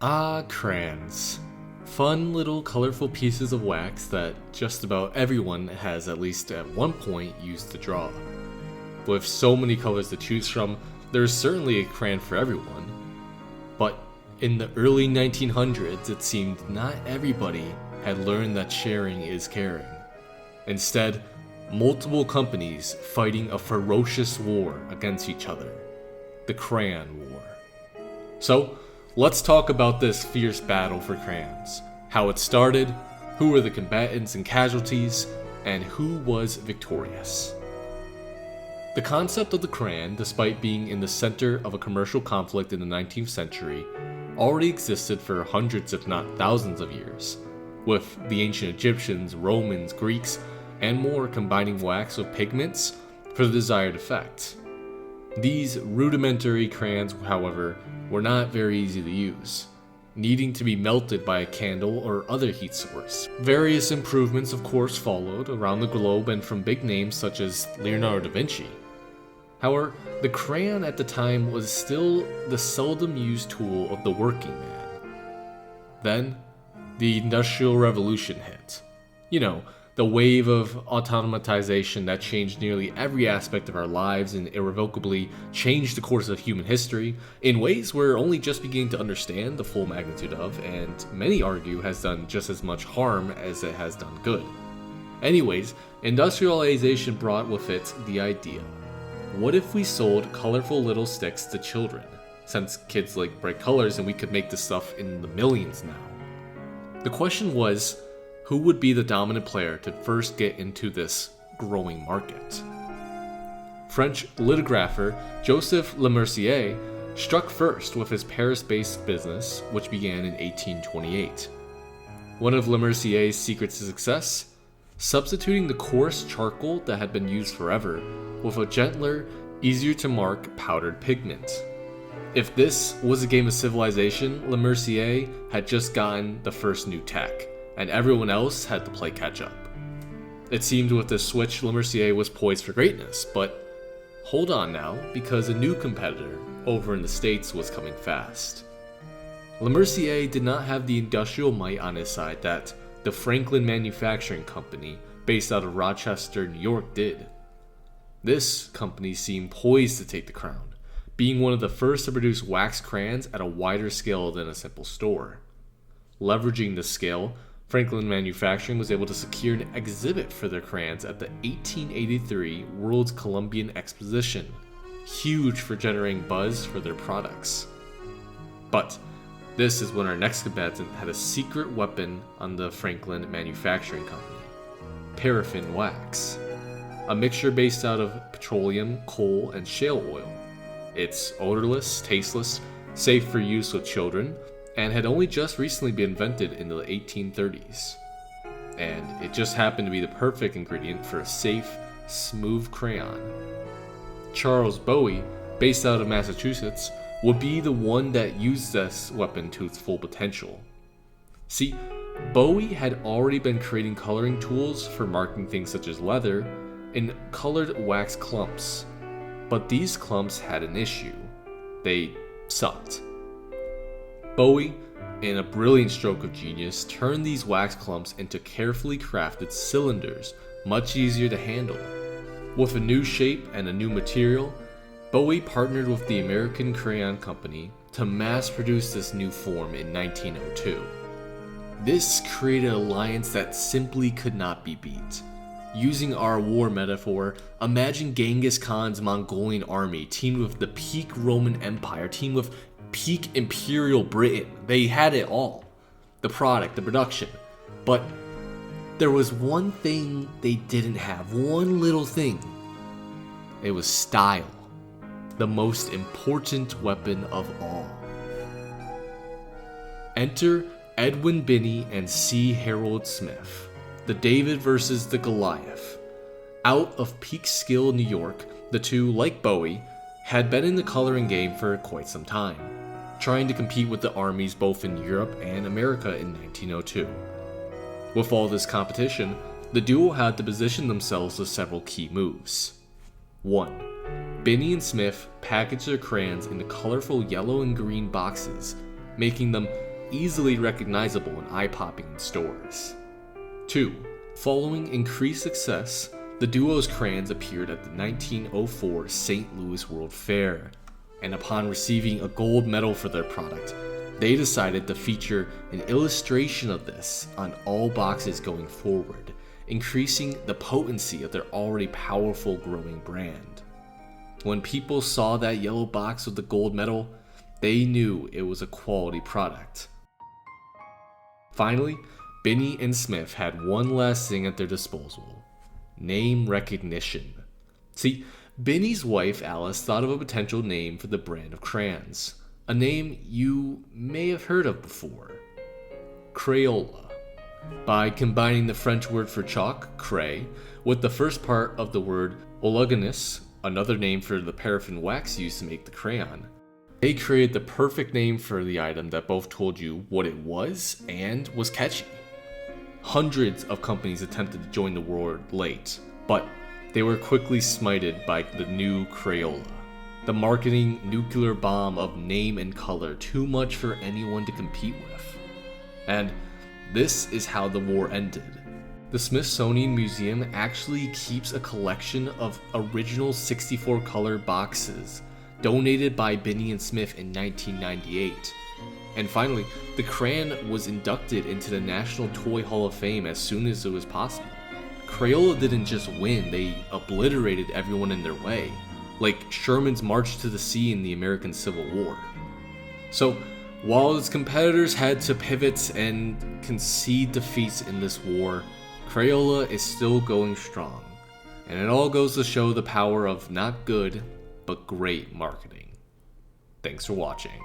Ah, crayons. Fun little colorful pieces of wax that just about everyone has at least at one point used to draw. With so many colors to choose from, there's certainly a crayon for everyone. But in the early 1900s, it seemed not everybody had learned that sharing is caring. Instead, multiple companies fighting a ferocious war against each other. The Crayon War. So, let's talk about this fierce battle for crayons. How it started, who were the combatants and casualties, and who was victorious. The concept of the crayon, despite being in the center of a commercial conflict in the 19th century, already existed for hundreds if not thousands of years, with the ancient Egyptians, Romans, Greeks, and more combining wax with pigments for the desired effect. These rudimentary crayons, however, were not very easy to use, needing to be melted by a candle or other heat source. Various improvements of course followed around the globe and from big names such as Leonardo da Vinci. However, the crayon at the time was still the seldom used tool of the working man. Then, the Industrial Revolution hit. The wave of automatization that changed nearly every aspect of our lives and irrevocably changed the course of human history in ways we're only just beginning to understand the full magnitude of, and many argue has done just as much harm as it has done good. Anyways, industrialization brought with it the idea. What if we sold colorful little sticks to children? Since kids like bright colors and we could make this stuff in the millions now. The question was, who would be the dominant player to first get into this growing market? French lithographer Joseph Lemercier struck first with his Paris-based business, which began in 1828. One of Lemercier's secrets to success? Substituting the coarse charcoal that had been used forever with a gentler, easier to mark powdered pigment. If this was a game of civilization, Lemercier had just gotten the first new tech, and everyone else had to play catch up. It seemed with this switch, Lemercier was poised for greatness, but hold on now, because a new competitor over in the States was coming fast. Lemercier did not have the industrial might on his side that the Franklin Manufacturing Company, based out of Rochester, New York, did. This company seemed poised to take the crown, being one of the first to produce wax crayons at a wider scale than a simple store. Leveraging this scale, Franklin Manufacturing was able to secure an exhibit for their crayons at the 1883 World's Columbian Exposition, huge for generating buzz for their products. But this is when our next combatant had a secret weapon on the Franklin Manufacturing Company: paraffin wax, a mixture based out of petroleum, coal, and shale oil. It's odorless, tasteless, safe for use with children, and had only just recently been invented in the 1830s. And it just happened to be the perfect ingredient for a safe, smooth crayon. Charles Bowie, based out of Massachusetts, would be the one that used this weapon to its full potential. See, Bowie had already been creating coloring tools for marking things such as leather in colored wax clumps. But these clumps had an issue. They sucked. Bowie, in a brilliant stroke of genius, turned these wax clumps into carefully crafted cylinders, much easier to handle. With a new shape and a new material, Bowie partnered with the American Crayon Company to mass produce this new form in 1902. This created an alliance that simply could not be beat. Using our war metaphor, imagine Genghis Khan's Mongolian army teamed with the peak Roman Empire, teamed with peak Imperial Britain. They had it all. The product, the production. But there was one thing they didn't have. One little thing. It was style. The most important weapon of all. Enter Edwin Binney and C. Harold Smith. The David versus the Goliath. Out of peak skill New York, the two, like Bowie, had been in the coloring game for quite some time, trying to compete with the armies both in Europe and America in 1902. With all this competition, the duo had to position themselves with several key moves. 1. Binney and Smith packaged their crayons into colorful yellow and green boxes, making them easily recognizable and eye-popping in stores. 2. Following increased success, the duo's crayons appeared at the 1904 St. Louis World Fair, and upon receiving a gold medal for their product, they decided to feature an illustration of this on all boxes going forward, increasing the potency of their already powerful growing brand. When people saw that yellow box with the gold medal, they knew it was a quality product. Finally, Binney and Smith had one last thing at their disposal: name recognition. See, Binney's wife Alice thought of a potential name for the brand of crayons, a name you may have heard of before: Crayola. By combining the French word for chalk, cray, with the first part of the word oleaginous, another name for the paraffin wax used to make the crayon, they created the perfect name for the item that both told you what it was and was catchy. Hundreds of companies attempted to join the war late, but they were quickly smited by the new Crayola, the marketing nuclear bomb of name and color too much for anyone to compete with. And this is how the war ended. The Smithsonian Museum actually keeps a collection of original 64 color boxes donated by Binney and Smith in 1998. And finally, the crayon was inducted into the National Toy Hall of Fame as soon as it was possible. Crayola didn't just win, they obliterated everyone in their way, like Sherman's march to the sea in the American Civil War. So, while its competitors had to pivot and concede defeats in this war, Crayola is still going strong. And it all goes to show the power of not good, but great marketing. Thanks for watching.